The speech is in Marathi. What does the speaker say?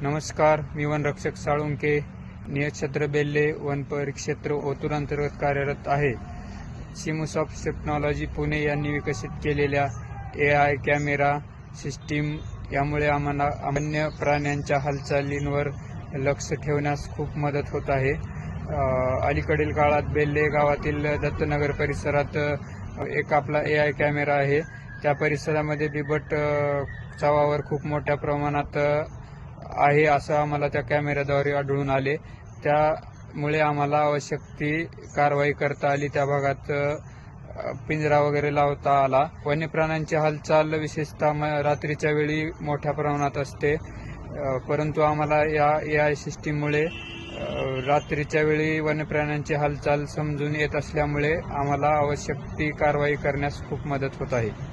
नमस्कार, मी वनरक्षक साळुंके, नियतक्षेत्र बेल्ले, वन परिक्षेत्र ओतूर अंतर्गत कार्यरत आहे. सिमुसॉफ्ट टेक्नॉलॉजी पुणे यांनी विकसित केलेल्या AI कॅमेरा सिस्टीम यामुळे आम्हाला वन्य प्राण्यांच्या हालचालींवर लक्ष ठेवण्यास खूप मदत होत आहे. अलीकडील काळात बेल्ले गावातील दत्तनगर परिसरात एक आपला AI कॅमेरा आहे. त्या परिसरामध्ये बिबट चावावर खूप मोठ्या प्रमाणात आहे असं आम्हाला त्या कॅमेऱ्याद्वारे आढळून आले. त्यामुळे आम्हाला आवश्यक ती कारवाई करता आली. त्या भागात पिंजरा वगैरे लावता आला. वन्य प्राण्यांची हालचाल विशेषतः रात्रीच्या वेळी मोठ्या प्रमाणात असते, परंतु आम्हाला या AI सिस्टीममुळे रात्रीच्या वेळी वन्य प्राण्यांची हालचाल समजून येत असल्यामुळे आम्हाला आवश्यक ती कारवाई करण्यास खूप मदत होत आहे.